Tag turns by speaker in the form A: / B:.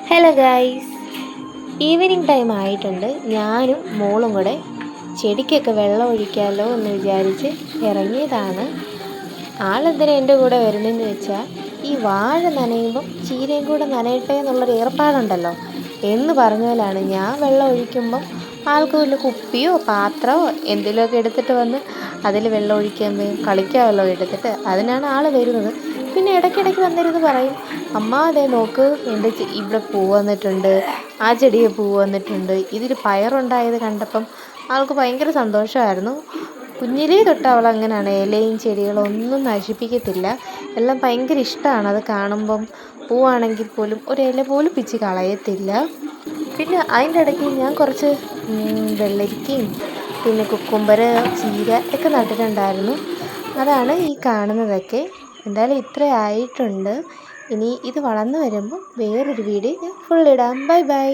A: Hello guys, evening time ആയിട്ടുണ്ട്. ഞാനും മോളും കൂടെ ചെടിക്കൊക്കെ വെള്ളം ഒഴിക്കാമല്ലോ എന്ന് വിചാരിച്ച് ഇറങ്ങിയതാണ്. ആളെന്തിനാ എൻ്റെ കൂടെ വരുന്നതെന്ന് വെച്ചാൽ, ഈ വാഴ നനയുമ്പം ചീരയും കൂടെ നനയട്ടെ എന്നുള്ളൊരു ഏർപ്പാടുണ്ടല്ലോ എന്ന് പറഞ്ഞാലാണ്. ഞാൻ വെള്ളം ഒഴിക്കുമ്പം ആൾക്ക് വല്ല കുപ്പിയോ പാത്രമോ എന്തെങ്കിലുമൊക്കെ എടുത്തിട്ട് വന്ന് അതിൽ വെള്ളം ഒഴിക്കാൻ കളിക്കാമല്ലോ എടുത്തിട്ട്, അതിനാണ് ആൾ വരുന്നത്. പിന്നെ ഇടയ്ക്കിടയ്ക്ക് വന്നിരുന്ന് പറയും, അമ്മ അതേ നോക്ക്, എൻ്റെ ഇവിടെ പൂ വന്നിട്ടുണ്ട്, ആ ചെടിയെ പൂ വന്നിട്ടുണ്ട്. ഇതിൽ പയറുണ്ടായത് കണ്ടപ്പം ആൾക്ക് ഭയങ്കര സന്തോഷമായിരുന്നു. കുഞ്ഞിലേ തൊട്ട് അവൾ അങ്ങനെയാണ്, ഇലയും ചെടികളും ഒന്നും നശിപ്പിക്കത്തില്ല. എല്ലാം ഭയങ്കര ഇഷ്ടമാണ്. അത് കാണുമ്പം പൂവാണെങ്കിൽ പോലും ഒരു ഇല പോലും പിച്ചി കളയത്തില്ല. പിന്നെ അതിൻ്റെ ഇടയ്ക്ക് ഞാൻ കുറച്ച് വെള്ളരിക്കയും പിന്നെ കുക്കുംബർ, ചീര ഒക്കെ നട്ടിട്ടുണ്ടായിരുന്നു. അതാണ് ഈ കാണുന്നതൊക്കെ. എന്തായാലും ഇത്ര ആയിട്ടുണ്ട്. ഇനി ഇത് വളർന്നു വരുമ്പോൾ വേറൊരു വീഡിയോ ഞാൻ ഫുൾ ഇടാം. Bye bye.